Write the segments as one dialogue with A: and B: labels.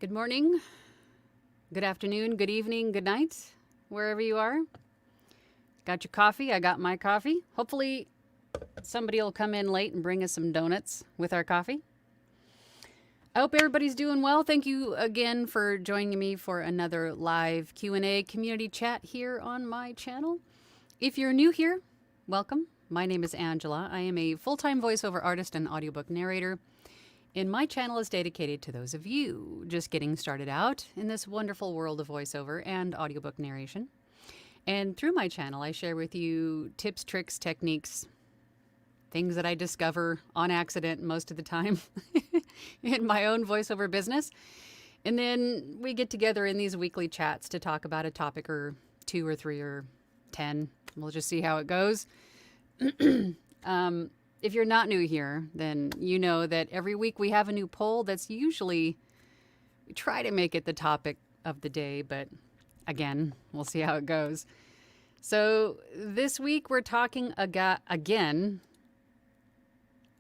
A: Good morning, good afternoon, good evening, good night, wherever you are. Got your coffee? I got my coffee. Hopefully somebody will come in late and bring us some donuts with our coffee. I hope everybody's doing well. Thank you again for joining me for another live Q&A community chat here on my channel. If you're new here, welcome. My name is Angela. I am a full-time voiceover artist and audiobook narrator. And my channel is dedicated to those of you just getting started out in this wonderful world of voiceover and audiobook narration. And through my channel, I share with you tips, tricks, techniques, things that I discover on accident most of the time in my own voiceover business. And then we get together in these weekly chats to talk about a topic or 2 or 3 or 10. We'll just see how it goes. If you're not new here, then you know that every week we have a new poll that's usually, we try to make it the topic of the day, but again, we'll see how it goes. So this week we're talking again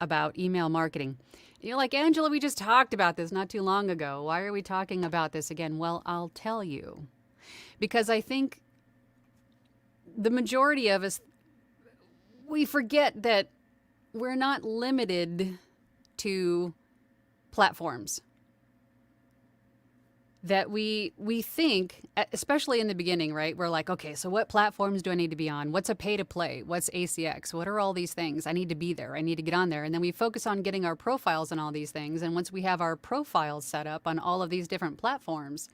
A: about email marketing. You're like, Angela, we just talked about this not too long ago. Why are we talking about this again? Well, I'll tell you. Because I think the majority of us, we forget that we're not limited to platforms. That we think, especially in the beginning, right? We're like, okay, so what platforms do I need to be on? What's a pay to play? What's ACX? What are all these things? I need to be there. I need to get on there. And then we focus on getting our profiles and all these things. And once we have our profiles set up on all of these different platforms,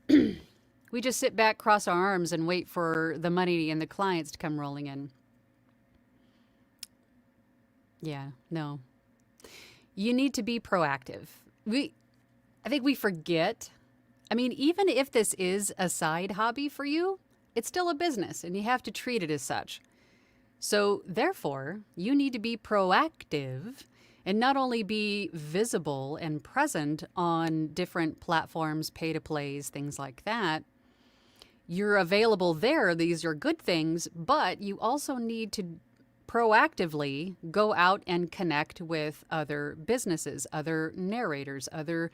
A: we just sit back, cross our arms, and wait for the money and the clients to come rolling in. Yeah, no. You need to be proactive. I think we forget. I mean, even if this is a side hobby for you, it's still a business and you have to treat it as such. So therefore, you need to be proactive and not only be visible and present on different platforms, pay to plays, things like that. You're available there. These are good things, but you also need to proactively go out and connect with other businesses, other narrators, other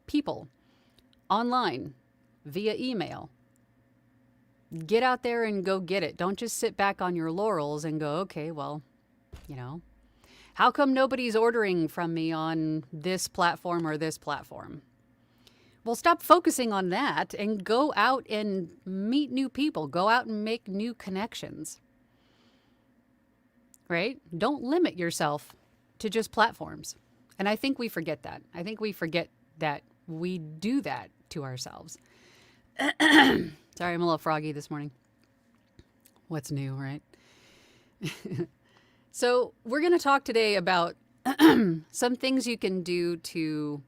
A: people online, via email. Get out there and go get it. Don't just sit back on your laurels and go, okay, well, you know, how come nobody's ordering from me on this platform or this platform? Well, stop focusing on that and go out and meet new people. Go out and make new connections. Right? Don't limit yourself to just platforms. And I think we forget that. I think we forget that we do that to ourselves. Sorry, I'm a little froggy this morning. What's new, right? So we're going to talk today about some things you can do to,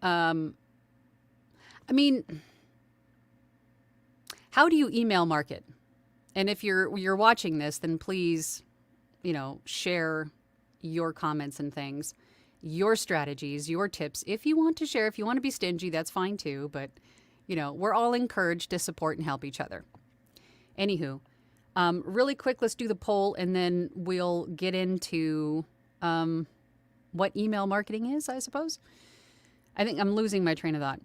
A: how do you email market? And if you're watching this, then please, share your comments and things, your strategies, your tips. If you want to share, if you want to be stingy, that's fine too. But, we're all encouraged to support and help each other. Anywho, really quick, let's do the poll and then we'll get into what email marketing is, I suppose. I think I'm losing my train of thought.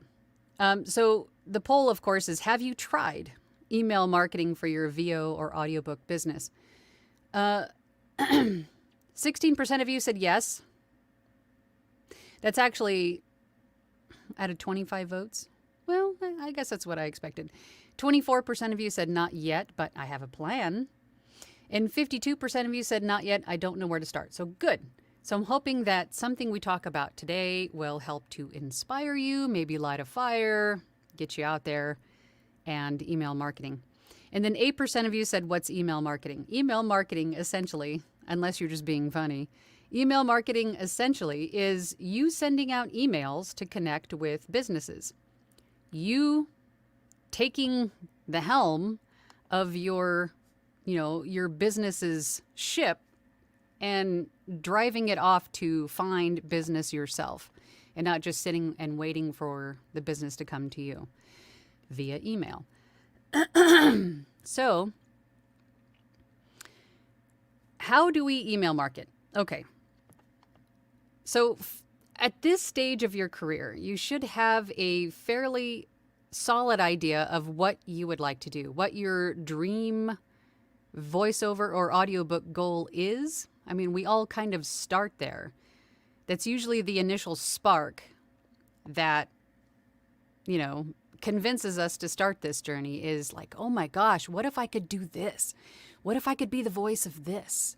A: So the poll, of course, is, have you tried email marketing for your VO or audiobook business? 16% of you said yes. That's actually out of 25 votes. Well, I guess that's what I expected. 24% of you said not yet, but I have a plan. And 52% of you said not yet, I don't know where to start. So good. So I'm hoping that something we talk about today will help to inspire you, maybe light a fire, get you out there, and email marketing. And then 8% of you said, what's email marketing? Email marketing, essentially, unless you're just being funny, email marketing essentially is you sending out emails to connect with businesses. You taking the helm of your business's ship and driving it off to find business yourself and not just sitting and waiting for the business to come to you via email. So, how do we email market? Okay. So, at this stage of your career, you should have a fairly solid idea of what you would like to do, what your dream voiceover or audiobook goal is. I mean, we all kind of start there. That's usually the initial spark that, convinces us to start this journey is like, oh my gosh, what if I could do this? What if I could be the voice of this?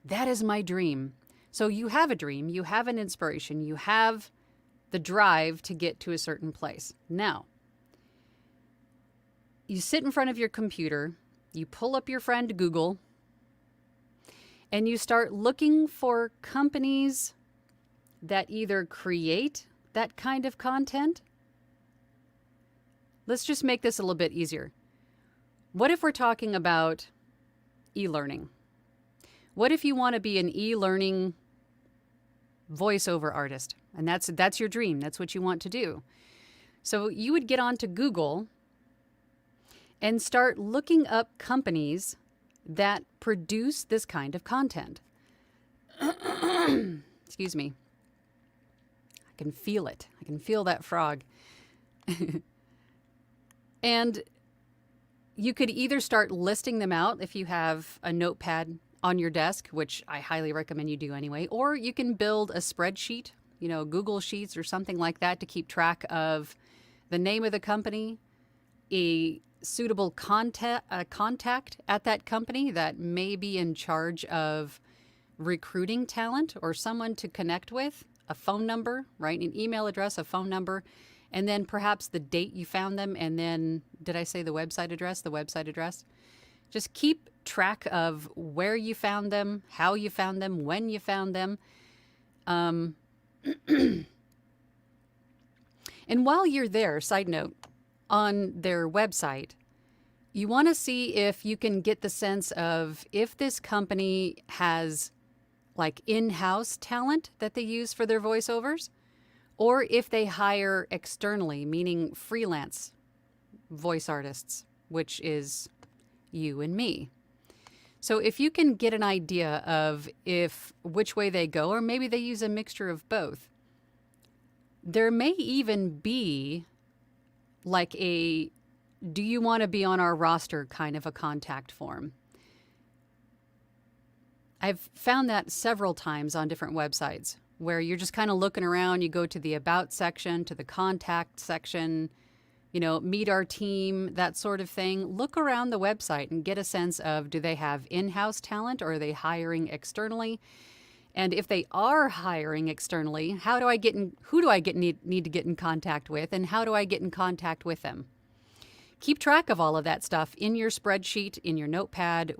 A: That is my dream. So you have a dream, you have an inspiration, you have the drive to get to a certain place. Now, you sit in front of your computer, you pull up your friend Google, and you start looking for companies that either create that kind of content. Let's just make this a little bit easier. What if we're talking about e-learning? What if you want to be an e-learning voiceover artist? And that's your dream. That's what you want to do. So you would get onto Google and start looking up companies that produce this kind of content. Excuse me. I can feel it. I can feel that frog. And you could either start listing them out if you have a notepad on your desk, which I highly recommend you do anyway, or you can build a spreadsheet, Google Sheets or something like that to keep track of the name of the company, a suitable contact at that company that may be in charge of recruiting talent or someone to connect with, a phone number, right? An email address, a phone number, and then perhaps the date you found them. And then, did I say the website address? The website address. Just keep track of where you found them, how you found them, when you found them. And while you're there, side note, on their website, you want to see if you can get the sense of if this company has like in-house talent that they use for their voiceovers, or if they hire externally, meaning freelance voice artists, which is you and me. So if you can get an idea of which way they go, or maybe they use a mixture of both, there may even be like a, do you want to be on our roster kind of a contact form. I've found that several times on different websites where you're just kind of looking around. You go to the about section, to the contact section, meet our team, that sort of thing. Look around the website and get a sense of, do they have in-house talent or are they hiring externally? And if they are hiring externally, who do I need to get in contact with, and how do I get in contact with them? Keep track of all of that stuff in your spreadsheet, in your notepad,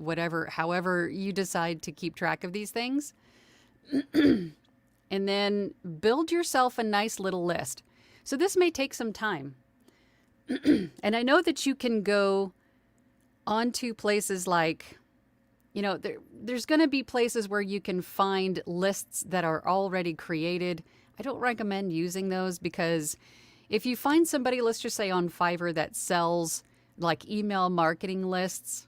A: however you decide to keep track of these things. And then build yourself a nice little list. So this may take some time. And I know that you can go onto places like, there's going to be places where you can find lists that are already created. I don't recommend using those because if you find somebody, let's just say on Fiverr, that sells like email marketing lists,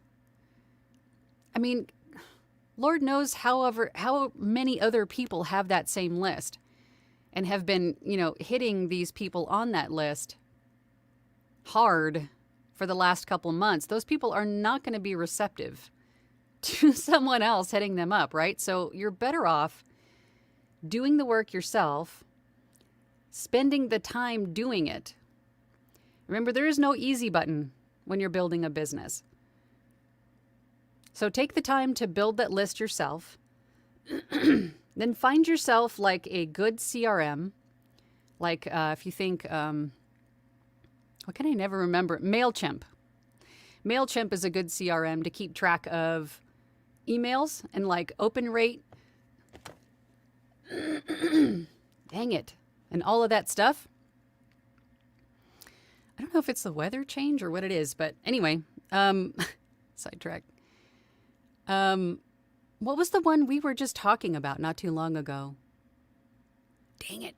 A: I mean, Lord knows how many other people have that same list and have been, hitting these people on that list hard for the last couple months. Those people are not going to be receptive to someone else hitting them up, right? So you're better off doing the work yourself, spending the time doing it. Remember, there is no easy button when you're building a business. So take the time to build that list yourself. Then find yourself like a good CRM. Like if you think, what can I never remember? MailChimp. MailChimp is a good CRM to keep track of emails and like open rate. Dang it. And all of that stuff. I don't know if it's the weather change or what it is, but anyway, sidetrack. What was the one we were just talking about not too long ago? Dang it.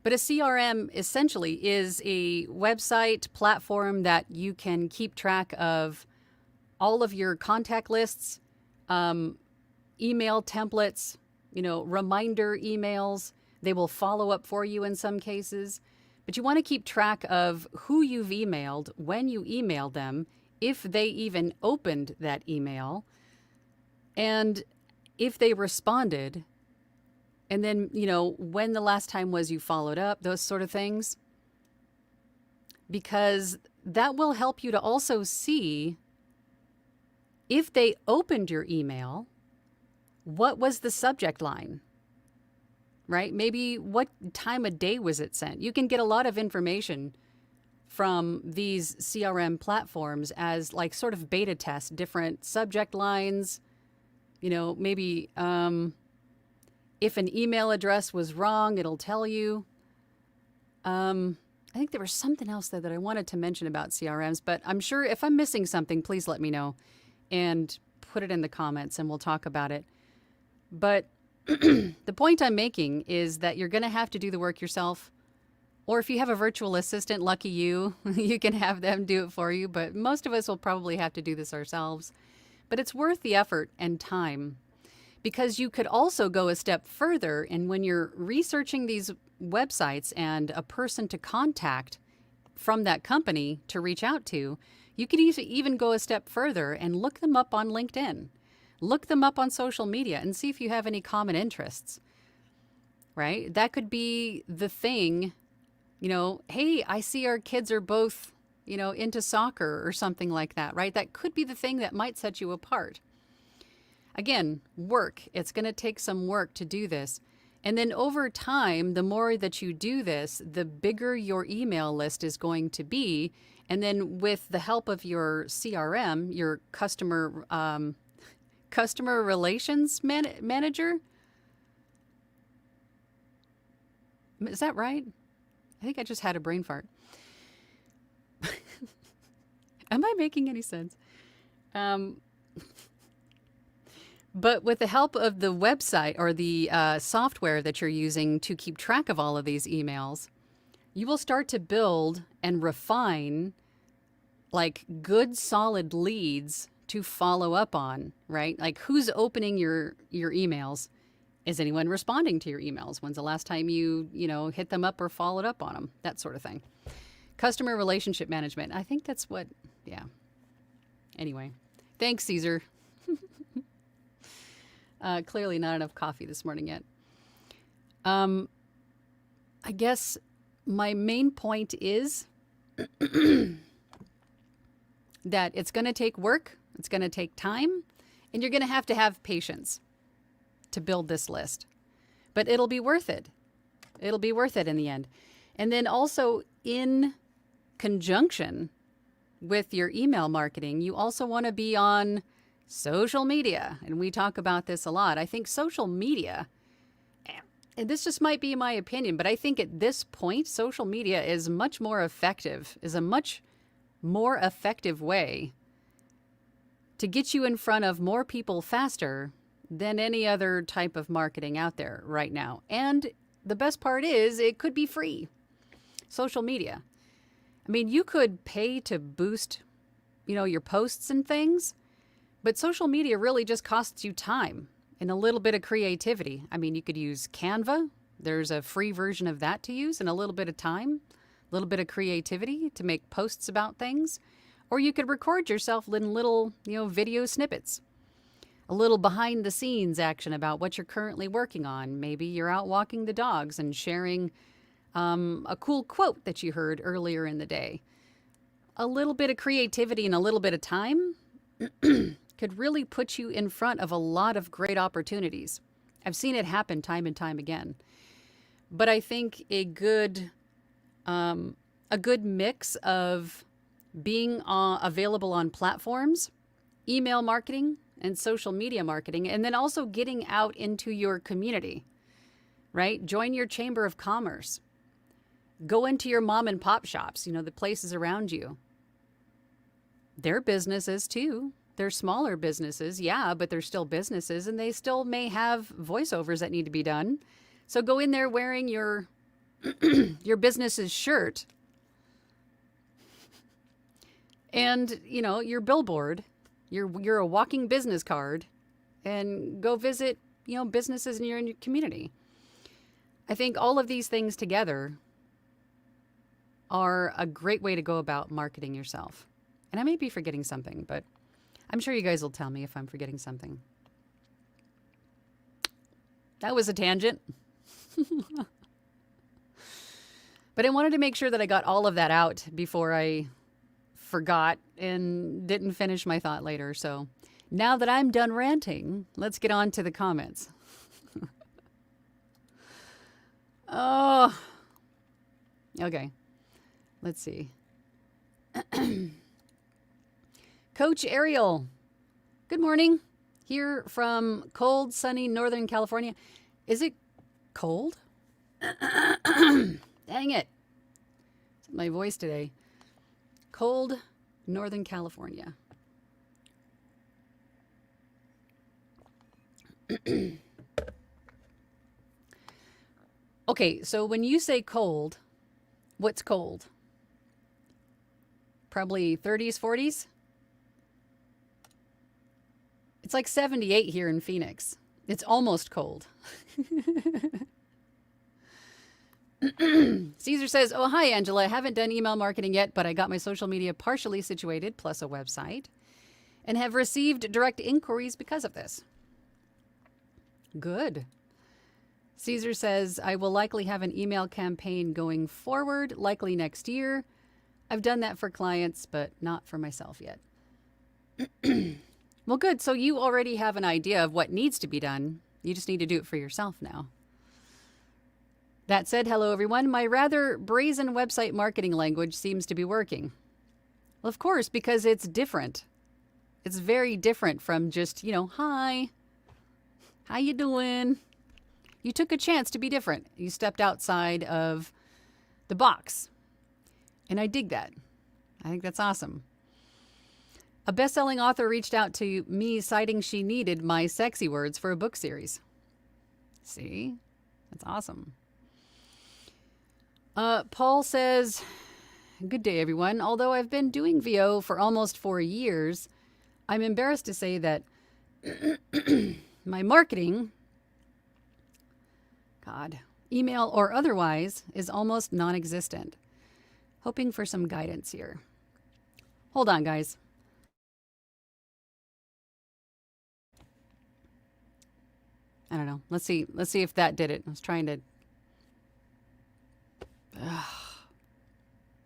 A: But a CRM essentially is a website platform that you can keep track of all of your contact lists, email templates, reminder emails. They will follow up for you in some cases. But you want to keep track of who you've emailed, when you emailed them, if they even opened that email, and if they responded, and then, when the last time was you followed up, those sort of things. Because that will help you to also see if they opened your email, what was the subject line, right? Maybe what time of day was it sent? You can get a lot of information from these CRM platforms as like sort of beta test different subject lines, maybe if an email address was wrong, it'll tell you. I think there was something else there that I wanted to mention about CRMs, but I'm sure if I'm missing something, please let me know and put it in the comments and we'll talk about it. But the point I'm making is that you're going to have to do the work yourself. Or if you have a virtual assistant, lucky you, you can have them do it for you. But most of us will probably have to do this ourselves. But it's worth the effort and time, because you could also go a step further. And when you're researching these websites and a person to contact from that company to reach out to, you could even go a step further and look them up on LinkedIn. Look them up on social media and see if you have any common interests, right? That could be the thing, hey, I see our kids are both, into soccer or something like that, right? That could be the thing that might set you apart. Again, work. It's going to take some work to do this. And then over time, the more that you do this, the bigger your email list is going to be. And then with the help of your CRM, your customer relations manager. Is that right? I think I just had a brain fart. Am I making any sense? But with the help of the website or the software that you're using to keep track of all of these emails, you will start to build and refine like good solid leads to follow up on, right? Like who's opening your emails? Is anyone responding to your emails? When's the last time you hit them up or followed up on them? That sort of thing. Customer relationship management. I think that's what, yeah. Anyway, thanks, Caesar. Clearly not enough coffee this morning yet. I guess my main point is that it's going to take work. It's going to take time, and you're going to have patience to build this list. But it'll be worth it. It'll be worth it in the end. And then also in conjunction with your email marketing, you also want to be on social media. And we talk about this a lot. I think social media, and this just might be my opinion, but I think at this point, social media is much more effective, is a much more effective way to get you in front of more people faster than any other type of marketing out there right now. And the best part is it could be free. Social media. I mean, you could pay to boost, your posts and things, but social media really just costs you time and a little bit of creativity. I mean, you could use Canva. There's a free version of that to use, and a little bit of time, a little bit of creativity to make posts about things. Or you could record yourself in little, video snippets, a little behind the scenes action about what you're currently working on. Maybe you're out walking the dogs and sharing a cool quote that you heard earlier in the day. A little bit of creativity and a little bit of time could really put you in front of a lot of great opportunities. I've seen it happen time and time again. But I think a good mix of being available on platforms, email marketing, and social media marketing, and then also getting out into your community, right? Join your chamber of commerce. Go into your mom and pop shops, the places around you. They're businesses too. They're smaller businesses, yeah, but they're still businesses, and they still may have voiceovers that need to be done. So go in there wearing your your business's shirt and, your billboard. You're a walking business card, and go visit, businesses in your community. I think all of these things together are a great way to go about marketing yourself. And I may be forgetting something, but I'm sure you guys will tell me if I'm forgetting something. That was a tangent. But I wanted to make sure that I got all of that out before I forgot and didn't finish my thought later. So now that I'm done ranting, let's get on to the comments. Oh, okay. Let's see. Coach Ariel, good morning. Here from cold, sunny Northern California. Is it cold? Dang it. It's my voice today. Cold, Northern California. Okay, so when you say cold, what's cold? Probably 30s, 40s? It's like 78 here in Phoenix. It's almost cold. Caesar says, oh, hi, Angela. I haven't done email marketing yet, but I got my social media partially situated, plus a website, and have received direct inquiries because of this. Good. Caesar says, I will likely have an email campaign going forward, likely next year. I've done that for clients, but not for myself yet. Well, good. So you already have an idea of what needs to be done. You just need to do it for yourself now. That said, hello, everyone. My rather brazen website marketing language seems to be working. Well, of course, because it's different. It's very different from just, hi, how you doing? You took a chance to be different. You stepped outside of the box. And I dig that. I think that's awesome. A best-selling author reached out to me citing she needed my sexy words for a book series. See? That's awesome. Paul says, good day, everyone. Although I've been doing VO for almost 4 years, I'm embarrassed to say that my marketing, email or otherwise, is almost non-existent. Hoping for some guidance here. Hold on, guys. I don't know. Let's see if that did it. I was trying to...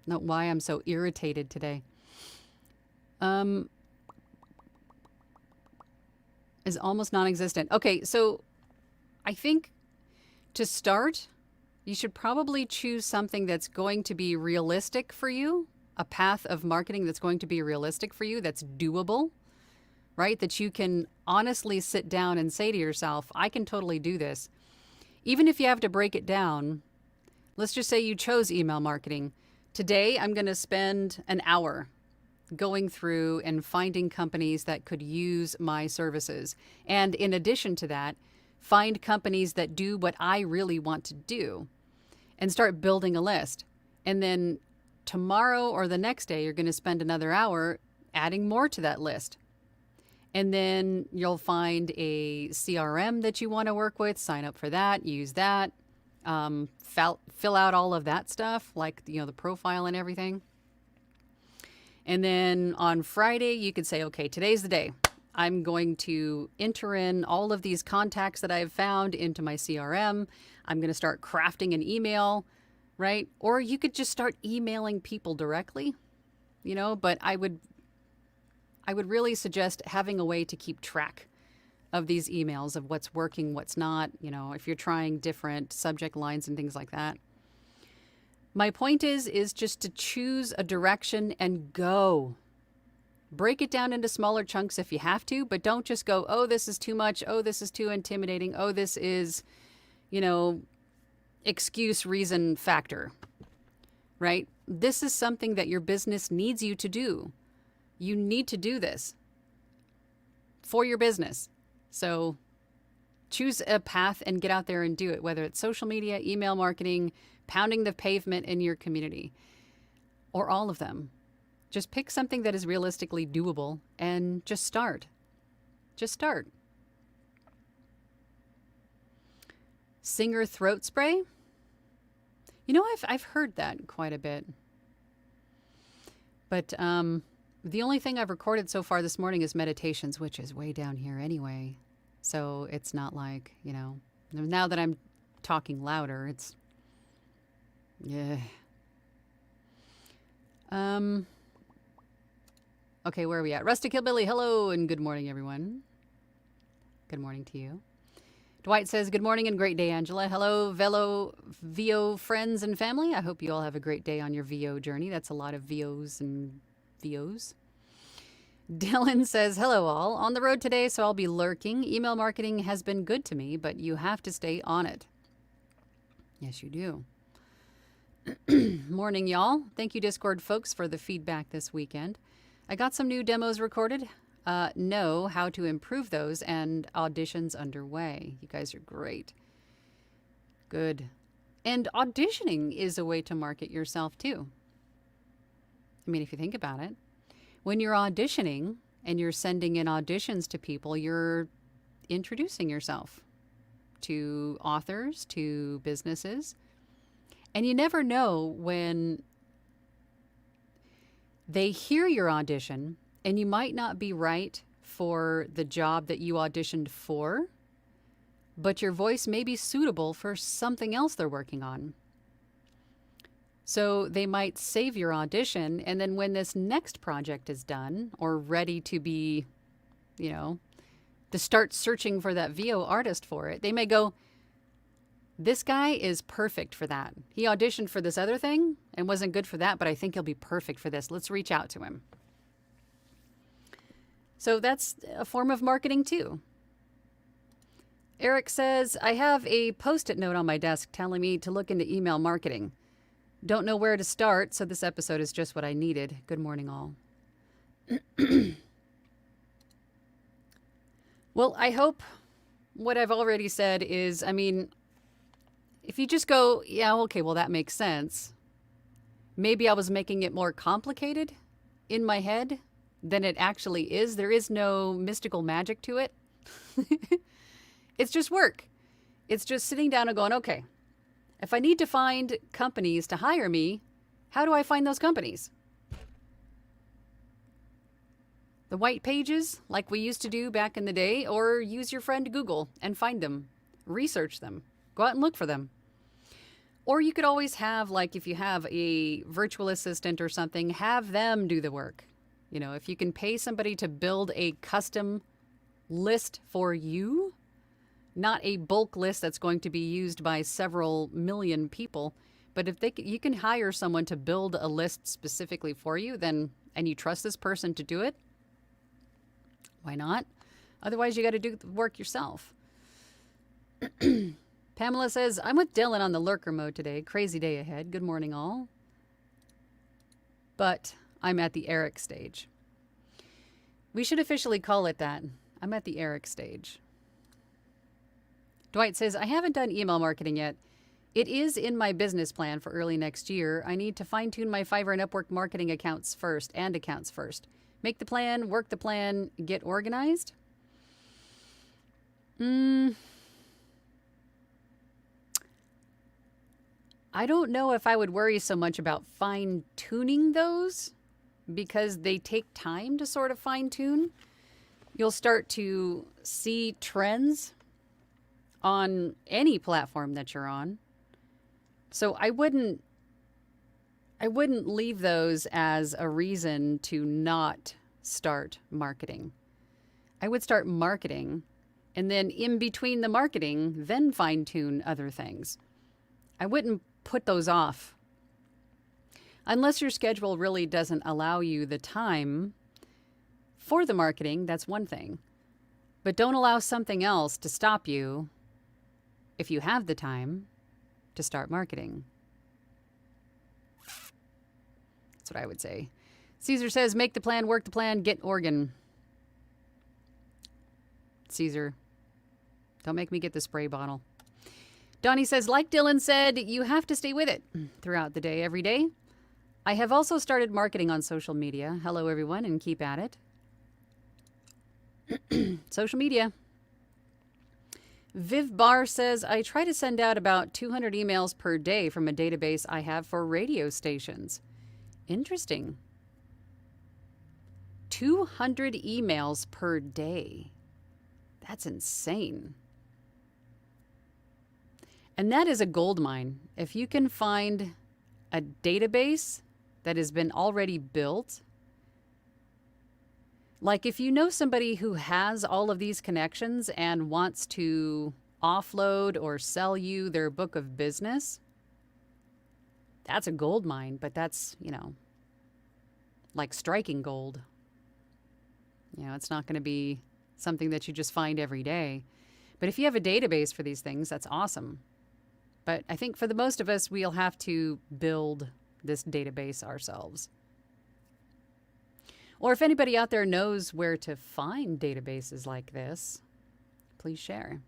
A: Not why I'm so irritated today. Is almost non-existent. Okay, so I think to start, you should probably choose something that's going to be realistic for you, a path of marketing that's going to be realistic for you, that's doable, right? That you can honestly sit down and say to yourself, I can totally do this. Even if you have to break it down, let's just say you chose email marketing. Today, I'm going to spend an hour going through and finding companies that could use my services. And in addition to that, find companies that do what I really want to do and start building a list. And then tomorrow or the next day, you're going to spend another hour adding more to that list. And then you'll find a CRM that you want to work with, sign up for that, use that, fill out all of that stuff, like, the profile and everything. And then on Friday, you could say, okay, today's the day. I'm going to enter in all of these contacts that I've found into my CRM. I'm going to start crafting an email, right? Or you could just start emailing people directly, but I would really suggest having a way to keep track of these emails, of what's working, what's not, if you're trying different subject lines and things like that. My point is just to choose a direction and go. Break it down into smaller chunks if you have to, but don't just go, oh, this is too much. Oh, this is too intimidating. Oh, this is, excuse, reason, factor, right? This is something that your business needs you to do. You need to do this for your business. So choose a path and get out there and do it, whether it's social media, email marketing, pounding the pavement in your community, or all of them. Just pick something that is realistically doable and just start. Just start. Singer throat spray? I've heard that quite a bit. But the only thing I've recorded so far this morning is meditations, which is way down here anyway. So it's not like, now that I'm talking louder, it's, yeah. Okay, where are we at? Rustic Hillbilly, hello and good morning, everyone. Good morning to you. Dwight says, good morning and great day, Angela. Hello, VO friends and family. I hope you all have a great day on your VO journey. That's a lot of VOs and VOs. Dylan says, hello all. On the road today, so I'll be lurking. Email marketing has been good to me, but you have to stay on it. Yes, you do. Morning, y'all. Thank you, Discord folks, for the feedback this weekend. I got some new demos recorded. Know how to improve those, and auditions underway. You guys are great. Good. And auditioning is a way to market yourself too. I mean, if you think about it, when you're auditioning and you're sending in auditions to people, you're introducing yourself to authors, to businesses. And you never know when they hear your audition and you might not be right for the job that you auditioned for, but your voice may be suitable for something else they're working on. So they might save your audition, and then when this next project is done or ready to be, to start searching for that VO artist for it, they may go, this guy is perfect for that. He auditioned for this other thing and wasn't good for that, but I think he'll be perfect for this. Let's reach out to him. So that's a form of marketing too. Eric says, I have a Post-it note on my desk telling me to look into email marketing. Don't know where to start, so this episode is just what I needed. Good morning, all. Well, I hope what I've already said is, if you just go, yeah, okay, well, that makes sense. Maybe I was making it more complicated in my head than it actually is. There is no mystical magic to it. It's just work. It's just sitting down and going, okay, if I need to find companies to hire me, how do I find those companies? The white pages, like we used to do back in the day, or use your friend Google and find them, research them, go out and look for them. Or you could always have, like if you have a virtual assistant or something, have them do the work. If you can pay somebody to build a custom list for you, not a bulk list that's going to be used by several million people, but if you can hire someone to build a list specifically for you, then, and you trust this person to do it, why not? Otherwise, you got to do the work yourself. Pamela says, I'm with Dylan on the lurker mode today. Crazy day ahead. Good morning, all. But I'm at the Eric stage. We should officially call it that. I'm at the Eric stage. Dwight says, I haven't done email marketing yet. It is in my business plan for early next year. I need to fine-tune my Fiverr and Upwork marketing accounts first. Make the plan, work the plan, get organized. I don't know if I would worry so much about fine-tuning those because they take time to sort of fine-tune. You'll start to see trends on any platform that you're on. So I wouldn't I wouldn't leave those as a reason to not start marketing. I would start marketing, and then in between the marketing, then fine tune other things. I wouldn't put those off. Unless your schedule really doesn't allow you the time for the marketing, that's one thing. But don't allow something else to stop you if you have the time to start marketing. That's what I would say. Caesar says, make the plan, work the plan, get organ. Caesar, don't make me get the spray bottle. Donnie says, like Dylan said, you have to stay with it throughout the day, every day. I have also started marketing on social media. Hello, everyone, and keep at it. Social media. Viv Barr says, I try to send out about 200 emails per day from a database I have for radio stations. Interesting. 200 emails per day. That's insane. And that is a gold mine. If you can find a database that has been already built, like if you know somebody who has all of these connections and wants to offload or sell you their book of business, that's a gold mine, but that's, like striking gold. It's not going to be something that you just find every day. But if you have a database for these things, that's awesome. But I think for the most of us, we'll have to build this database ourselves. Or if anybody out there knows where to find databases like this, please share.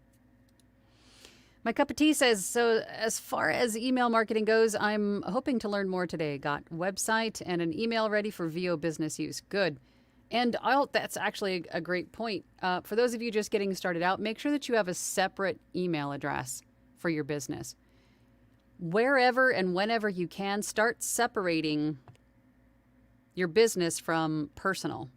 A: My cup of tea says, so as far as email marketing goes, I'm hoping to learn more today. Got website and an email ready for VO business use. Good. And that's actually a great point. For those of you just getting started out, make sure that you have a separate email address for your business. Wherever and whenever you can, start separating your business from personal.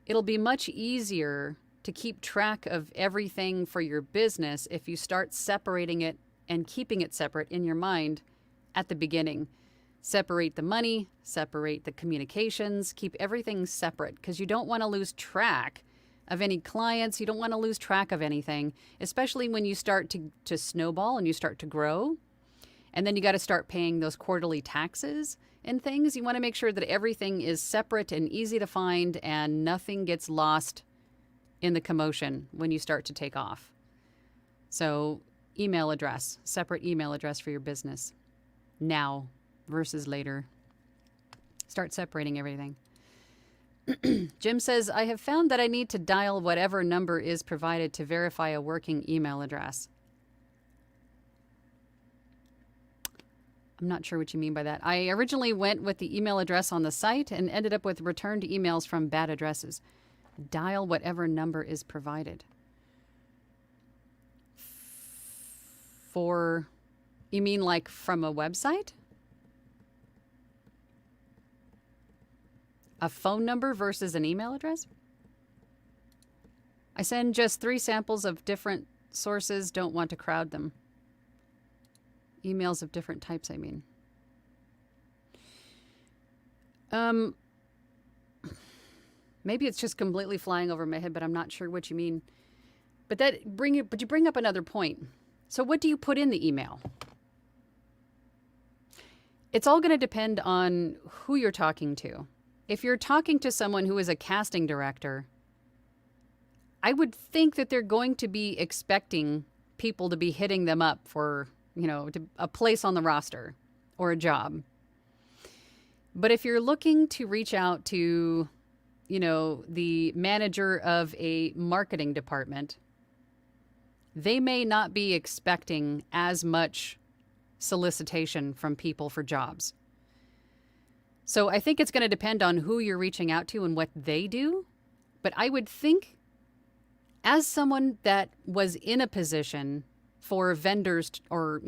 A: It'll be much easier to keep track of everything for your business if you start separating it and keeping it separate in your mind at the beginning. Separate the money, separate the communications, keep everything separate because you don't want to lose track of any clients. You don't want to lose track of anything, especially when you start to snowball and you start to grow. And then you got to start paying those quarterly taxes and things. You want to make sure that everything is separate and easy to find and nothing gets lost in the commotion when you start to take off. So email address, separate email address for your business. Now versus later. Start separating everything. Jim says, I have found that I need to dial whatever number is provided to verify a working email address. I'm not sure what you mean by that. I originally went with the email address on the site and ended up with returned emails from bad addresses. Dial whatever number is provided. You mean like from a website? A phone number versus an email address? I send just 3 samples of different sources, don't want to crowd them. Emails of different types, I mean. Maybe it's just completely flying over my head, but I'm not sure what you mean. But you bring up another point. So what do you put in the email? It's all going to depend on who you're talking to. If you're talking to someone who is a casting director, I would think that they're going to be expecting people to be hitting them up for a place on the roster or a job. But if you're looking to reach out to, the manager of a marketing department, they may not be expecting as much solicitation from people for jobs. So I think it's going to depend on who you're reaching out to and what they do. But I would think as someone that was in a position for vendors or,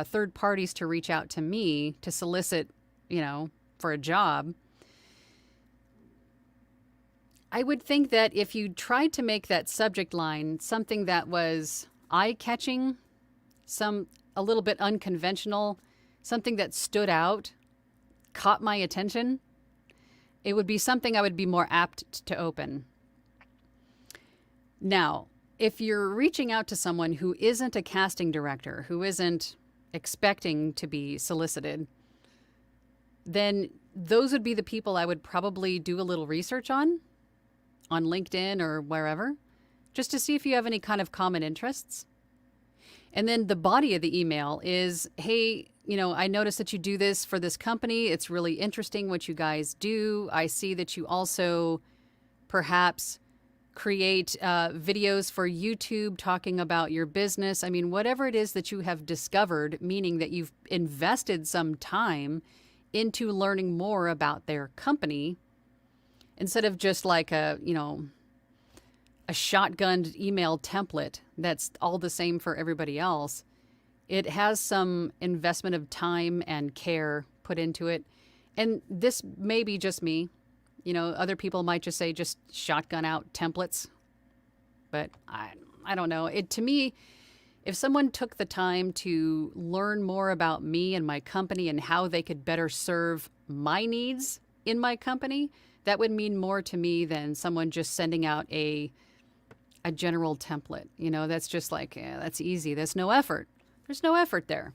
A: third parties to reach out to me to solicit, for a job, I would think that if you tried to make that subject line something that was eye-catching, a little bit unconventional, something that stood out, caught my attention, it would be something I would be more apt to open. Now, if you're reaching out to someone who isn't a casting director, who isn't expecting to be solicited, then those would be the people I would probably do a little research on LinkedIn or wherever, just to see if you have any kind of common interests. And then the body of the email is, hey, I noticed that you do this for this company. It's really interesting what you guys do. I see that you also perhaps create videos for YouTube talking about your business. I mean, whatever it is that you have discovered, meaning that you've invested some time into learning more about their company, instead of just like a shotgunned email template that's all the same for everybody else. It has some investment of time and care put into it. And this may be just me. Other people might just say just shotgun out templates. But I don't know. To me, if someone took the time to learn more about me and my company and how they could better serve my needs in my company, that would mean more to me than someone just sending out a general template. That's just like, that's easy. There's no effort. There's no effort there.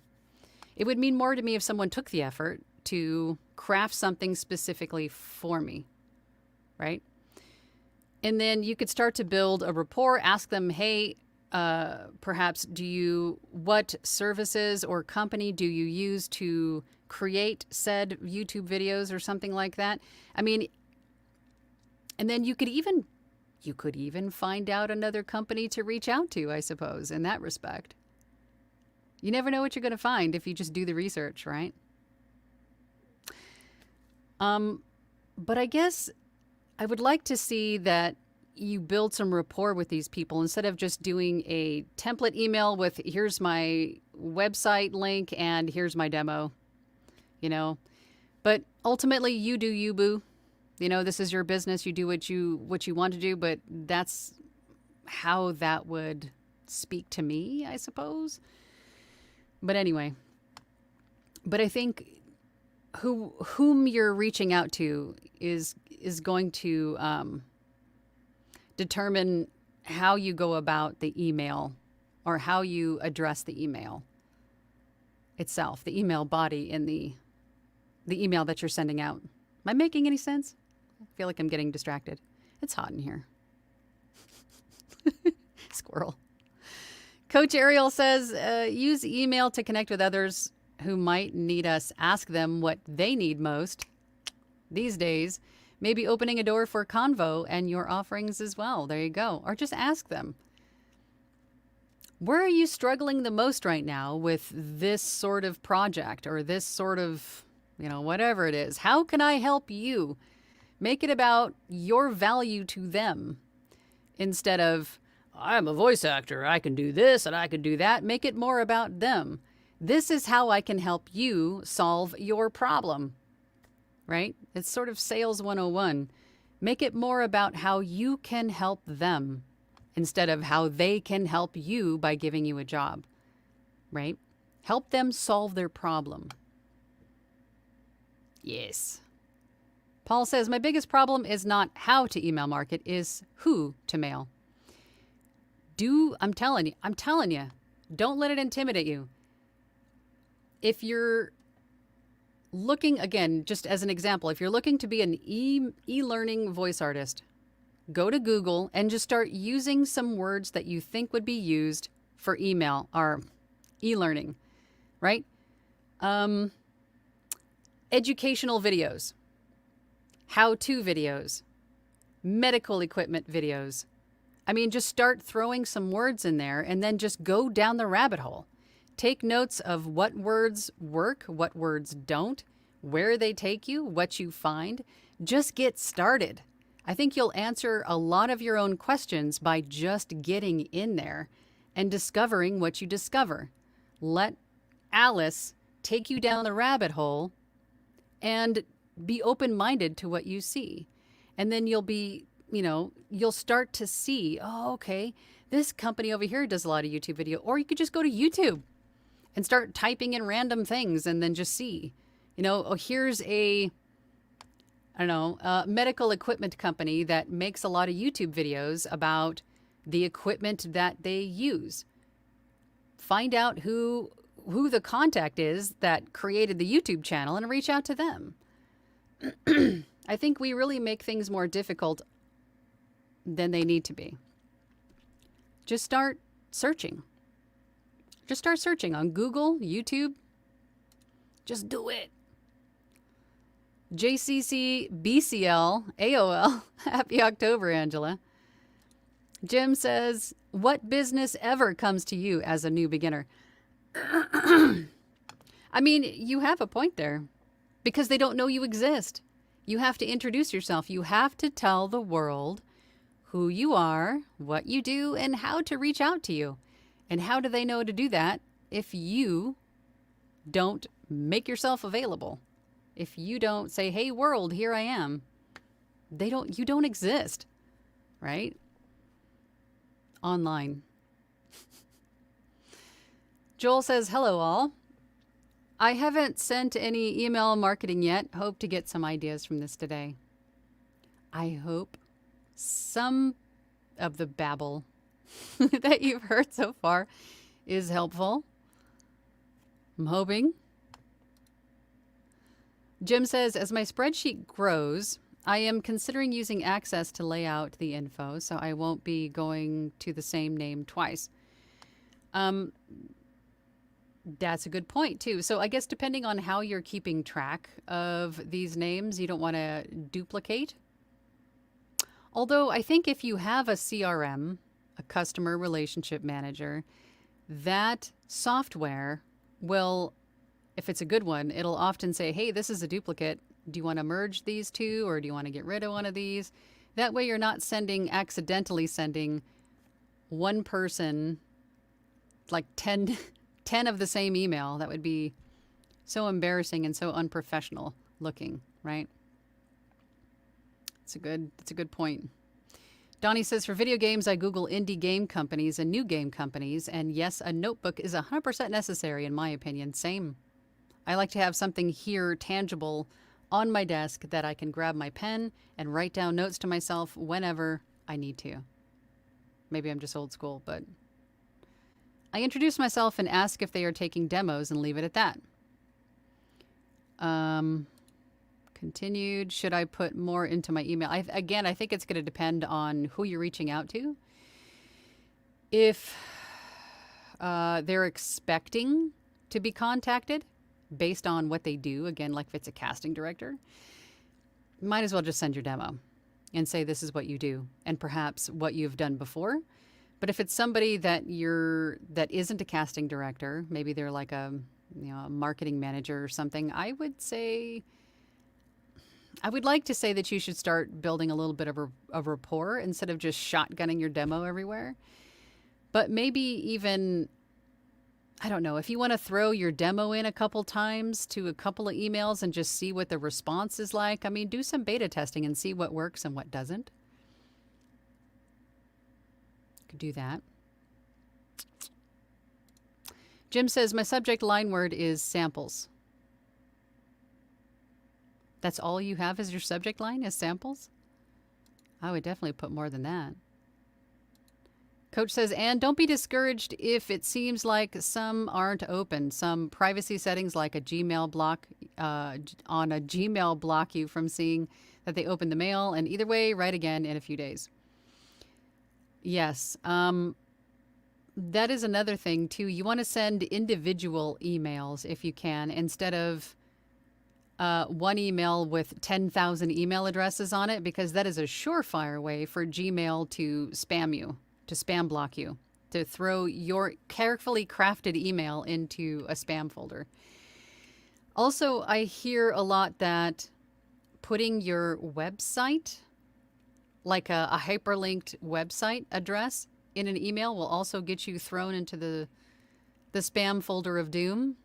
A: It would mean more to me if someone took the effort to craft something specifically for me, right? And then you could start to build a rapport, ask them, hey, perhaps what services or company do you use to create said YouTube videos or something like that? I mean, and then you could even find out another company to reach out to, I suppose, in that respect. You never know what you're going to find if you just do the research, right? But I guess I would like to see that you build some rapport with these people instead of just doing a template email with here's my website link and here's my demo, But ultimately, you do you, boo. This is your business. You do what you want to do, but that's how that would speak to me, I suppose. But anyway, I think whom you're reaching out to is going to determine how you go about the email or how you address the email itself, the email body in the email that you're sending out. Am I making any sense? I feel like I'm getting distracted. It's hot in here. Squirrel. Coach Ariel says, use email to connect with others who might need us. Ask them what they need most these days. Maybe opening a door for convo and your offerings as well. There you go. Or just ask them. Where are you struggling the most right now with this sort of project or this sort of, whatever it is? How can I help you? Make it about your value to them instead of, I'm a voice actor. I can do this and I can do that. Make it more about them. This is how I can help you solve your problem, right? It's sort of sales 101. Make it more about how you can help them instead of how they can help you by giving you a job, right? Help them solve their problem. Yes. Paul says, my biggest problem is not how to email market, is who to mail. I'm telling you, don't let it intimidate you. If you're looking, again, just as an example, if you're looking to be an e-learning voice artist, go to Google and just start using some words that you think would be used for email or e-learning, right? Educational videos, how-to videos, medical equipment videos. I mean, just start throwing some words in there and then just go down the rabbit hole. Take notes of what words work, what words don't, where they take you, what you find. Just get started. I think you'll answer a lot of your own questions by just getting in there and discovering what you discover. Let Alice take you down the rabbit hole and be open-minded to what you see. And then you'll start to see, oh, okay, this company over here does a lot of YouTube video. Or you could just go to YouTube and start typing in random things and then just see. Oh, here's I don't know, a medical equipment company that makes a lot of YouTube videos about the equipment that they use. Find out who the contact is that created the YouTube channel and reach out to them. I think we really make things more difficult than they need to be. Just start searching. Just start searching on Google, YouTube. Just do it. JCC, BCL, AOL. Happy October, Angela. Jim says, what business ever comes to you as a new beginner? I mean, you have a point there because they don't know you exist. You have to introduce yourself. You have to tell the world who you are, what you do, and how to reach out to you. And how do they know to do that if you don't make yourself available? If you don't say, hey, world, here I am, you don't exist, right? Online. Joel says, hello, all. I haven't sent any email marketing yet. Hope to get some ideas from this today. I hope some of the babble that you've heard so far is helpful. I'm hoping. Jim says, as my spreadsheet grows, I am considering using Access to lay out the info, so I won't be going to the same name twice. That's a good point, too. So I guess depending on how you're keeping track of these names, you don't want to duplicate. Although I think if you have a CRM, a customer relationship manager, that software will, if it's a good one, it'll often say, hey, this is a duplicate. Do you want to merge these two or do you want to get rid of one of these? That way you're not accidentally sending one person like 10 of the same email. That would be so embarrassing and so unprofessional looking, right? It's a good point. Donnie says, for video games, I Google indie game companies and new game companies. And yes, a notebook is 100% necessary in my opinion. Same. I like to have something here tangible on my desk that I can grab my pen and write down notes to myself whenever I need to. Maybe I'm just old school, but I introduce myself and ask if they are taking demos and leave it at that. Continued. Should I put more into my email? I think it's going to depend on who you're reaching out to. If they're expecting to be contacted based on what they do, again, like if it's a casting director, might as well just send your demo and say this is what you do and perhaps what you've done before. But if it's somebody that isn't a casting director, maybe they're like a marketing manager or something, I would like to say that you should start building a little bit of a rapport instead of just shotgunning your demo everywhere. But maybe even, I don't know, if you want to throw your demo in a couple times to a couple of emails and just see what the response is like. I mean, do some beta testing and see what works and what doesn't. You could do that. Jim says, my subject line word is samples. That's all you have as your subject line is samples? I would definitely put more than that. Coach says, and don't be discouraged if it seems like some aren't open. Some privacy settings like a Gmail block on a Gmail block you from seeing that they opened the mail. And either way, write again in a few days. Yes. That is another thing, too. You want to send individual emails if you can instead of one email with 10,000 email addresses on it, because that is a surefire way for Gmail to spam you, to spam block you, to throw your carefully crafted email into a spam folder. Also, I hear a lot that putting your website, like a hyperlinked website address, in an email will also get you thrown into the spam folder of doom.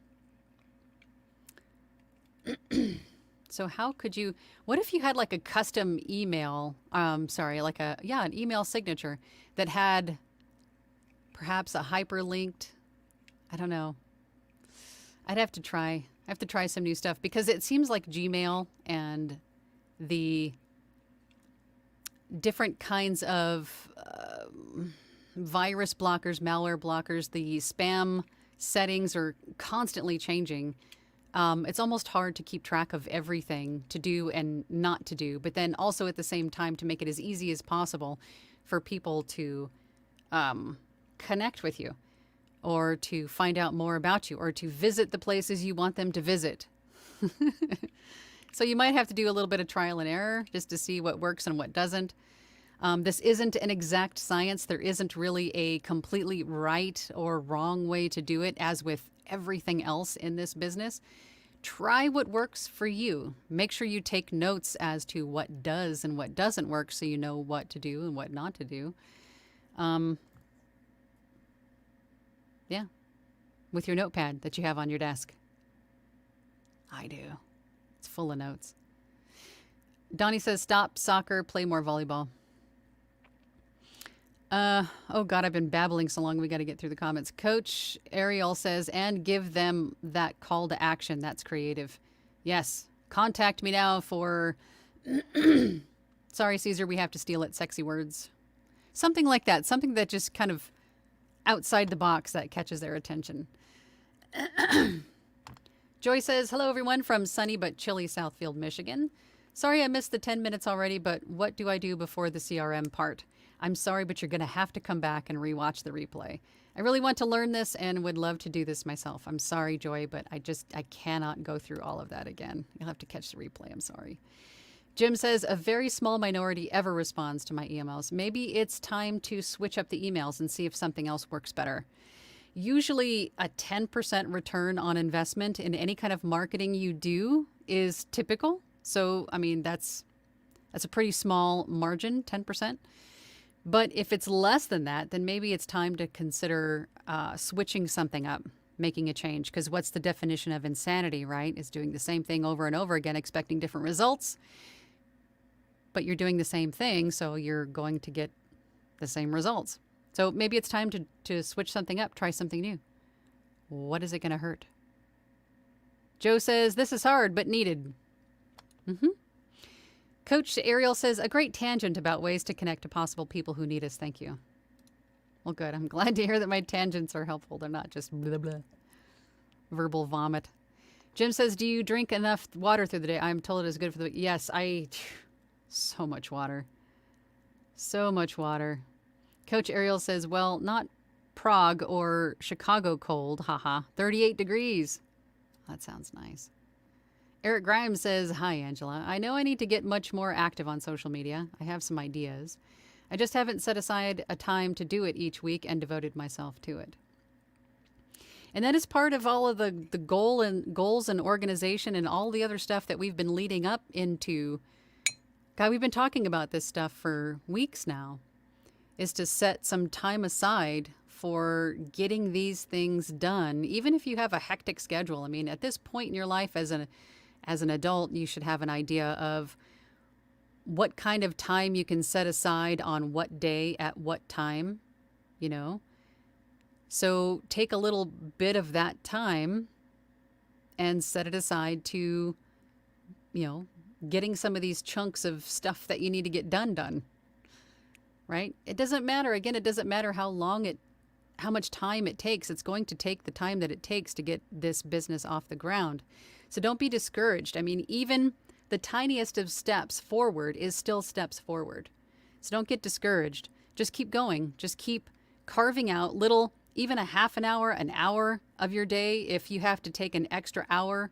A: So how could you, what if you had like a custom email, an email signature that had perhaps a hyperlinked, I don't know. I'd have to try I have to try some new stuff because it seems like Gmail and the different kinds of virus blockers, malware blockers, the spam settings are constantly changing. It's almost hard to keep track of everything to do and not to do, but then also at the same time to make it as easy as possible for people to connect with you or to find out more about you or to visit the places you want them to visit. So you might have to do a little bit of trial and error just to see what works and what doesn't. This isn't an exact science. There isn't really a completely right or wrong way to do it, as with everything else in this business. Try what works for you. Make sure you take notes as to what does and what doesn't work so you know what to do and what not to do. Yeah, with your notepad that you have on your desk. I do. It's full of notes. Donnie says, stop soccer, play more volleyball. Oh God, I've been babbling so long. We got to get through the comments. Coach Ariel says, and give them that call to action. That's creative. Yes. Contact me now for, sorry, Caesar, we have to steal it. Sexy words. Something like that. Something that just kind of outside the box that catches their attention. Joy says, hello everyone from sunny but chilly Southfield, Michigan. Sorry I missed the 10 minutes already, but what do I do before the CRM part? I'm sorry, but you're going to have to come back and rewatch the replay. I really want to learn this and would love to do this myself. I'm sorry, Joy, but I cannot go through all of that again. You'll have to catch the replay. I'm sorry. Jim says, a very small minority ever responds to my emails. Maybe it's time to switch up the emails and see if something else works better. Usually a 10% return on investment in any kind of marketing you do is typical. So, I mean, that's a pretty small margin, 10%. But if it's less than that, then maybe it's time to consider switching something up, making a change. Because what's the definition of insanity, right? Is doing the same thing over and over again, expecting different results. But you're doing the same thing, so you're going to get the same results. So maybe it's time to switch something up, try something new. What is it going to hurt? Joe says, this is hard, but needed. Coach Ariel says, a great tangent about ways to connect to possible people who need us. Thank you. Well, good. I'm glad to hear that my tangents are helpful. They're not just blah, blah. Verbal vomit. Jim says, do you drink enough water through the day? I'm told it is good for the... Yes, so much water. So much water. Coach Ariel says, well, not Prague or Chicago cold. Haha. 38 degrees. That sounds nice. Eric Grimes says, hi, Angela. I know I need to get much more active on social media. I have some ideas. I just haven't set aside a time to do it each week and devoted myself to it. And that is part of all of the goals and organization and all the other stuff that we've been leading up into. God, we've been talking about this stuff for weeks now, is to set some time aside for getting these things done, even if you have a hectic schedule. I mean, at this point in your life as an adult, you should have an idea of what kind of time you can set aside on what day at what time, you know. So take a little bit of that time and set it aside to, you know, getting some of these chunks of stuff that you need to get done. Right? It doesn't matter. Again, it doesn't matter how much time it takes. It's going to take the time that it takes to get this business off the ground. So don't be discouraged. I mean, even the tiniest of steps forward is still steps forward. So don't get discouraged. Just keep going. Just keep carving out little, even a half an hour of your day. If you have to take an extra hour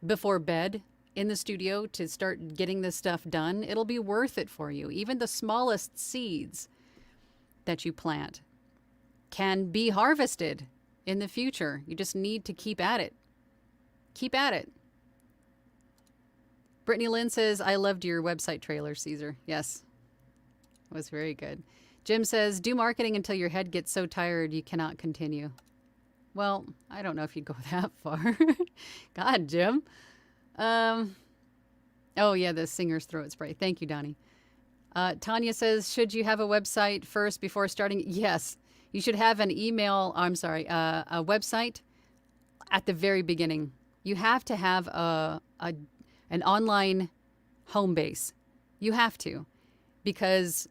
A: before bed in the studio to start getting this stuff done, it'll be worth it for you. Even the smallest seeds that you plant can be harvested in the future. You just need to keep at it. Keep at it. Brittany Lynn says, I loved your website trailer, Caesar. Yes, it was very good. Jim says, do marketing until your head gets so tired you cannot continue. Well, I don't know if you'd go that far. God, Jim. Oh, yeah, the singer's throat spray. Thank you, Donnie. Tanya says, should you have a website first before starting? Yes. You should have an email, a website at the very beginning You have to have an online home base. You have to, because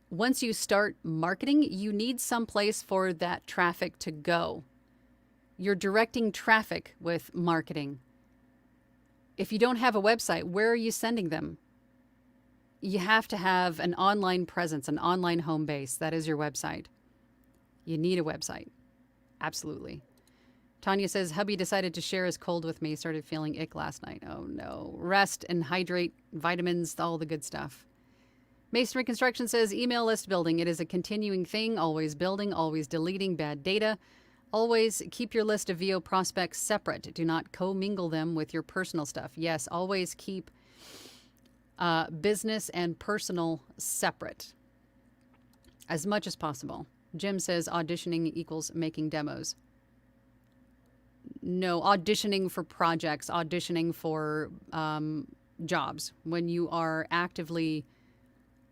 A: once you start marketing, you need some place for that traffic to go. You're directing traffic with marketing. If you don't have a website, where are you sending them? You have to have an online presence, an online home base. That is your website. You need a website. Absolutely. Tanya says, hubby decided to share his cold with me. Started feeling ick last night. Oh no. Rest and hydrate, vitamins, all the good stuff. Masonry Construction says, email list building. It is a continuing thing, always building, always deleting bad data. Always keep your list of VO prospects separate. Do not commingle them with your personal stuff. Yes, always keep business and personal separate as much as possible. Jim says, auditioning equals making demos. No, auditioning for projects, auditioning for jobs. When you are actively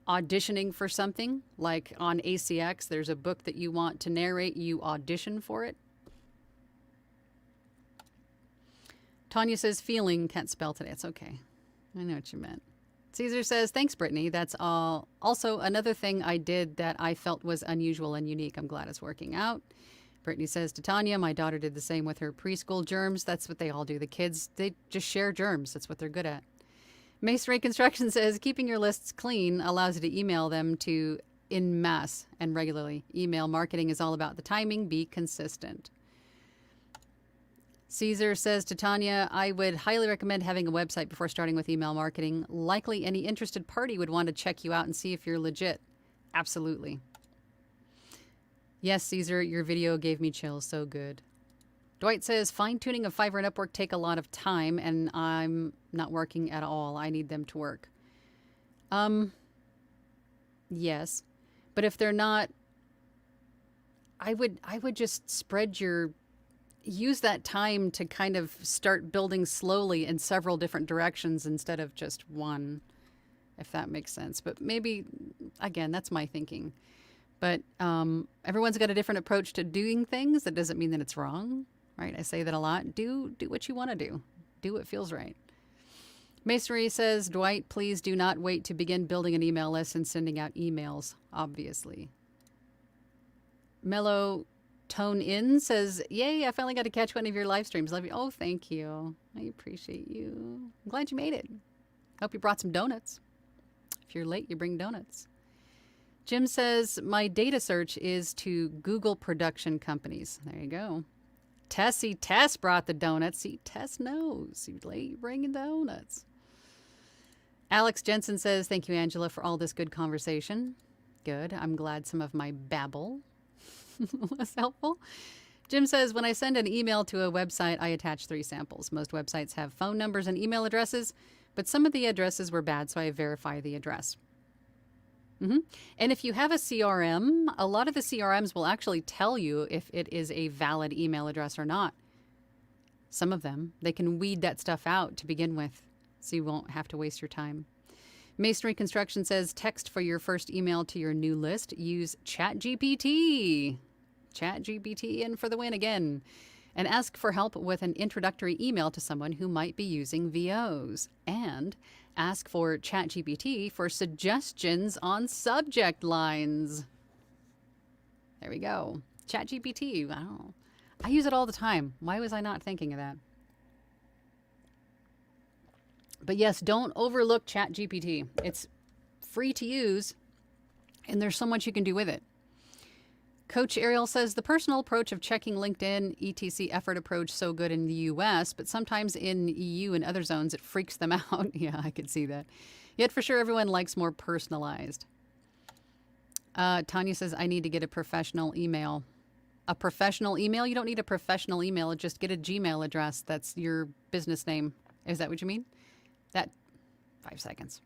A: auditioning for something, like on ACX, there's a book that you want to narrate, you audition for it. Tanya says, feeling, can't spell today. It's okay. I know what you meant. Caesar says, thanks, Brittany. That's all. Also, another thing I did that I felt was unusual and unique. I'm glad it's working out. Brittany says to Tanya, my daughter did the same with her preschool germs. That's what they all do. The kids, they just share germs. That's what they're good at. Masonry Construction says, keeping your lists clean allows you to email them to en masse and regularly. Email marketing is all about the timing. Be consistent. Caesar says to Tanya, I would highly recommend having a website before starting with email marketing. Likely any interested party would want to check you out and see if you're legit. Absolutely. Yes, Caesar, your video gave me chills. So good. Dwight says, fine-tuning of Fiverr and Upwork take a lot of time, and I'm not working at all. I need them to work. Yes. But if they're not, I would just use that time to kind of start building slowly in several different directions instead of just one, if that makes sense. But maybe, again, that's my thinking. But everyone's got a different approach to doing things. That doesn't mean that it's wrong, right? I say that a lot. Do what you want to do. Do what feels right. Masonry says, Dwight, please do not wait to begin building an email list and sending out emails, obviously. Mellow Tone In says, yay, I finally got to catch one of your live streams. Love you. Oh, thank you. I appreciate you. I'm glad you made it. Hope you brought some donuts. If you're late, you bring donuts. Jim says, my data search is to Google production companies. There you go. Tess brought the donuts. See, Tess knows. You're late, you bringing donuts. Alex Jensen says, thank you, Angela, for all this good conversation. Good. I'm glad some of my babble was helpful. Jim says, when I send an email to a website, I attach 3 samples. Most websites have phone numbers and email addresses, but some of the addresses were bad, so I verify the address. And if you have a CRM, a lot of the CRMs will actually tell you if it is a valid email address or not. Some of them, they can weed that stuff out to begin with, so you won't have to waste your time. Masonry Construction says, text for your first email to your new list. Use ChatGPT. ChatGPT in for the win again. And ask for help with an introductory email to someone who might be using VOs. And ask for ChatGPT for suggestions on subject lines. There we go. ChatGPT. Wow. I use it all the time. Why was I not thinking of that? But yes, don't overlook ChatGPT. It's free to use, and there's so much you can do with it. Coach Ariel says, the personal approach of checking LinkedIn, etc. effort approach so good in the U.S., but sometimes in EU and other zones, it freaks them out. Yeah, I could see that. Yet for sure, everyone likes more personalized. Tanya says, I need to get a professional email. A professional email? You don't need a professional email. Just get a Gmail address. That's your business name. Is that what you mean? That 5 seconds.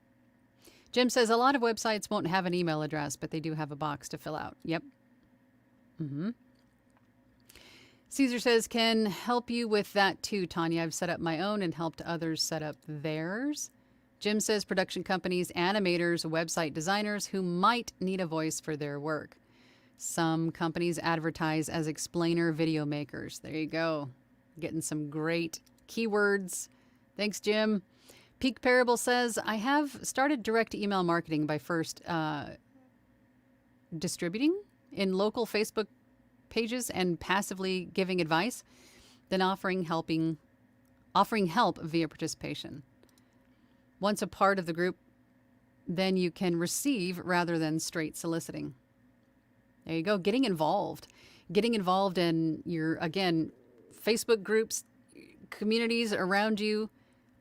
A: Jim says, a lot of websites won't have an email address, but they do have a box to fill out. Yep. Caesar says, can help you with that too, Tanya. I've set up my own and helped others set up theirs. Jim says, production companies, animators, website designers who might need a voice for their work. Some companies advertise as explainer video makers. There you go. Getting some great keywords. Thanks, Jim. Peak Parable says, I have started direct email marketing by first distributing in local Facebook pages and passively giving advice, then offering help via participation. Once a part of the group, then you can receive rather than straight soliciting. There you go. Getting involved in your, again, Facebook groups, communities around you,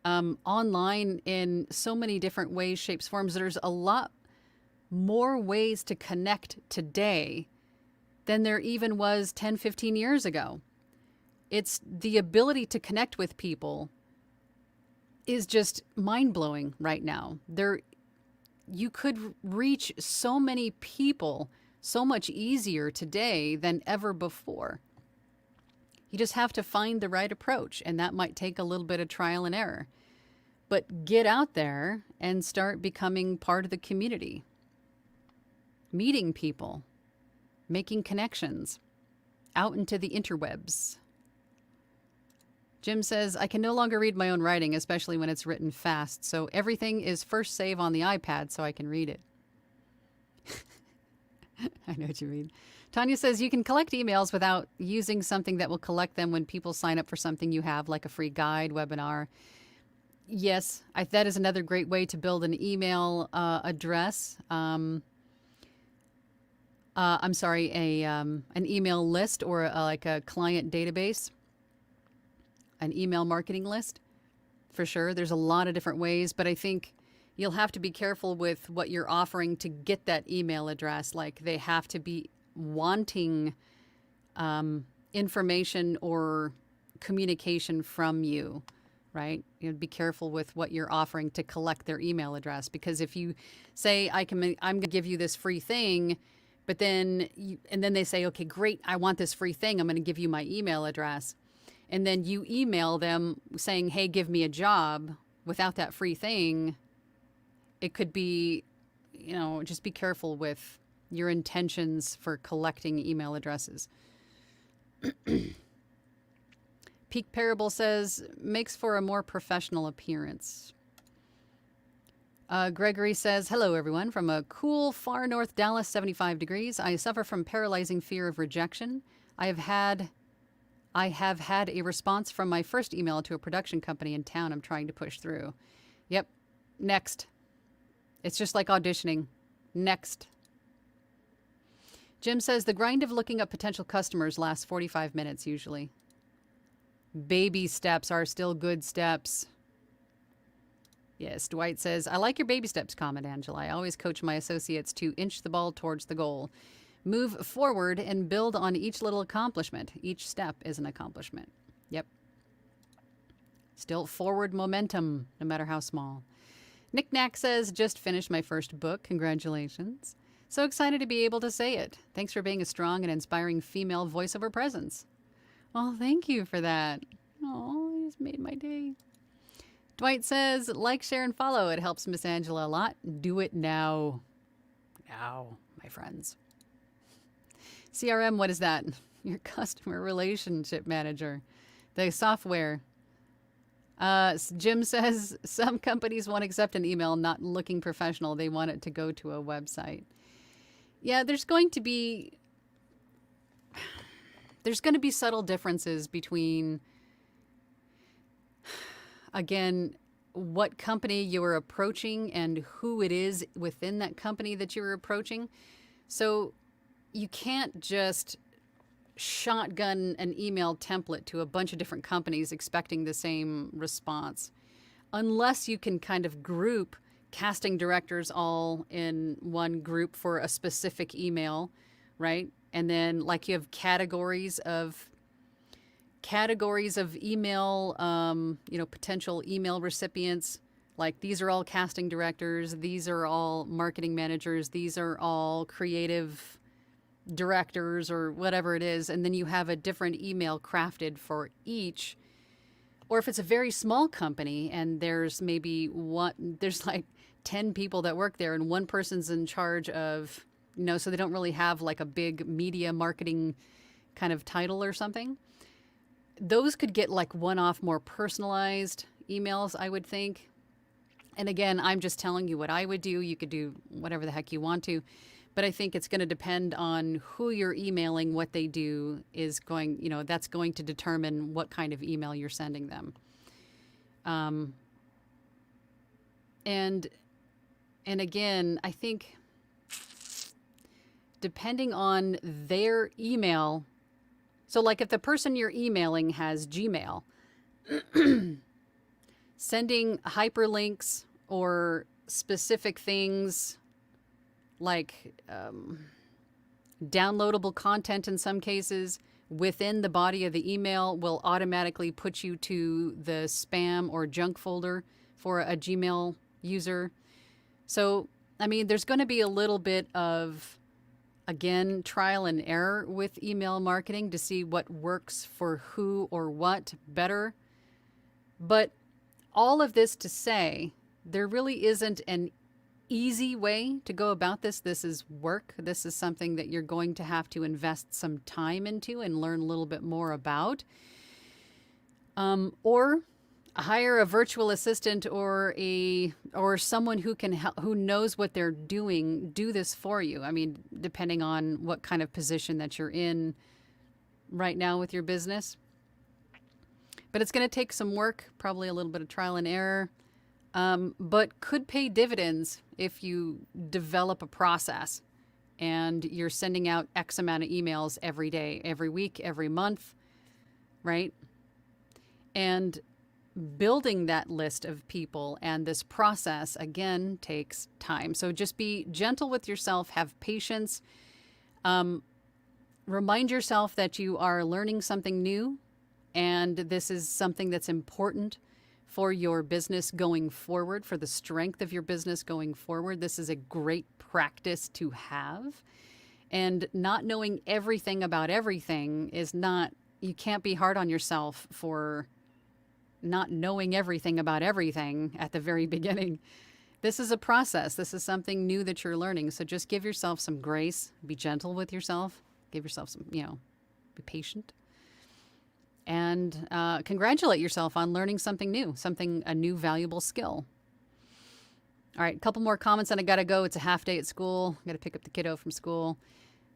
A: online in so many different ways, shapes, forms. There's a lot more ways to connect today than there even was 10, 15 years ago. It's the ability to connect with people is just mind-blowing right now. You could reach so many people so much easier today than ever before. You just have to find the right approach, and that might take a little bit of trial and error. But get out there and start becoming part of the community. Meeting people, making connections out into the interwebs. Jim says, I can no longer read my own writing, especially when it's written fast. So everything is first save on the iPad so I can read it. I know what you mean. Tanya says, you can collect emails without using something that will collect them when people sign up for something you have, like a free guide, webinar. Yes, that is another great way to build an email address. An email list or like a client database. An email marketing list, for sure. There's a lot of different ways, but I think you'll have to be careful with what you're offering to get that email address. Like they have to be wanting information or communication from you, right? Be careful with what you're offering to collect their email address, because if you say I'm going to give you this free thing, but then they say, okay, great, I want this free thing. I'm going to give you my email address. And then you email them saying, hey, give me a job without that free thing. It could be, just be careful with your intentions for collecting email addresses. Peak Parable says, makes for a more professional appearance. Gregory says, hello, everyone. From a cool, far north Dallas, 75 degrees. I suffer from paralyzing fear of rejection. I have had a response from my first email to a production company in town I'm trying to push through. Yep. Next. It's just like auditioning. Next. Jim says the grind of looking up potential customers lasts 45 minutes usually. Baby steps are still good steps. Yes, Dwight says, I like your baby steps comment, Angela. I always coach my associates to inch the ball towards the goal. Move forward and build on each little accomplishment. Each step is an accomplishment. Yep. Still forward momentum, no matter how small. Nick Knack says, just finished my first book. Congratulations. So excited to be able to say it. Thanks for being a strong and inspiring female voiceover presence. Oh, thank you for that. Oh, you just made my day. Dwight says, like, share, and follow. It helps Miss Angela a lot. Do it now. Now, my friends. CRM, what is that? Your customer relationship manager. The software. Jim says, some companies won't accept an email not looking professional. They want it to go to a website. Yeah, there's going to be subtle differences between, again, what company you are approaching and who it is within that company that you're approaching. So you can't just shotgun an email template to a bunch of different companies expecting the same response, unless you can kind of group casting directors all in one group for a specific email, right? And then like you have categories of email, potential email recipients. Like these are all casting directors. These are all marketing managers. These are all creative directors or whatever it is. And then you have a different email crafted for each. Or if it's a very small company and there's like 10 people that work there and one person's in charge of, so they don't really have like a big media marketing kind of title or something. those could get like one-off, more personalized emails, I would think. And again, I'm just telling you what I would do. You could do whatever the heck you want to. But I think it's going to depend on who you're emailing, what they do is going, that's going to determine what kind of email you're sending them. And again, I think depending on their email, so like if the person you're emailing has Gmail, sending hyperlinks or specific things like downloadable content in some cases within the body of the email will automatically put you to the spam or junk folder for a Gmail user. So, I mean, there's going to be a little bit of, again, trial and error with email marketing to see what works for who or what better. But all of this to say, there really isn't an easy way to go about this. This is work. This is something that you're going to have to invest some time into and learn a little bit more about. Or hire a virtual assistant or someone who can help, who knows what they're doing, do this for you. I mean, depending on what kind of position that you're in right now with your business. But it's going to take some work, probably a little bit of trial and error. But could pay dividends if you develop a process and you're sending out X amount of emails every day, every week, every month, right? And building that list of people and this process, again, takes time. So just be gentle with yourself, have patience. Remind yourself that you are learning something new and this is something that's important for your business going forward, for the strength of your business going forward. This is a great practice to have. And not knowing everything about everything is not, you can't be hard on yourself for not knowing everything about everything at the very beginning. This is a process. This is something new that you're learning. So just give yourself some grace, be gentle with yourself, give yourself some, be patient. And congratulate yourself on learning something new, a new valuable skill. All right, a couple more comments and I got to go. It's a half day at school. I got to pick up the kiddo from school.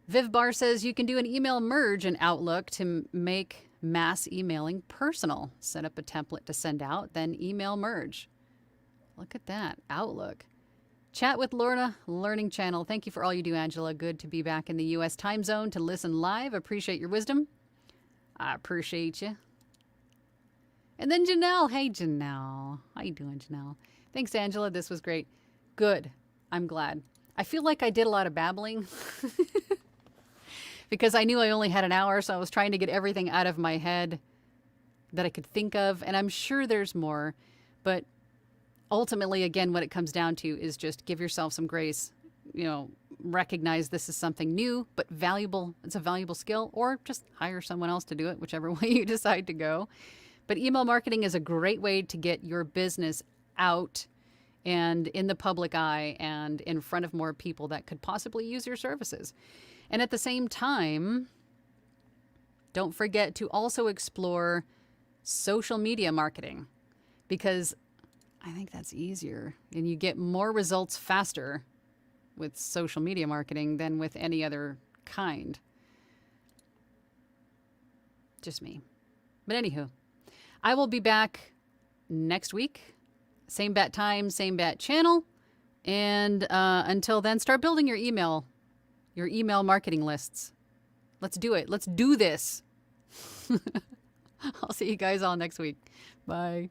A: Viv Bar says you can do an email merge in Outlook to make mass emailing personal. Set up a template to send out, then email merge. Look at that, Outlook. Chat with Lorna, Learning Channel. Thank you for all you do, Angela. Good to be back in the U.S. time zone to listen live. Appreciate your wisdom. I appreciate you. And then Janelle. Hey, Janelle. How you doing, Janelle? Thanks, Angela. This was great. Good. I'm glad. I feel like I did a lot of babbling because I knew I only had an hour, so I was trying to get everything out of my head that I could think of, and I'm sure there's more, but ultimately, again, what it comes down to is just give yourself some grace, recognize this is something new but valuable. It's a valuable skill, or just hire someone else to do it, whichever way you decide to go. But email marketing is a great way to get your business out and in the public eye and in front of more people that could possibly use your services. And at the same time, don't forget to also explore social media marketing, because I think that's easier and you get more results faster with social media marketing than with any other kind. Just me. But anywho, I will be back next week. Same bat time, same bat channel. And until then, start building your email marketing lists. Let's do it. Let's do this. I'll see you guys all next week. Bye.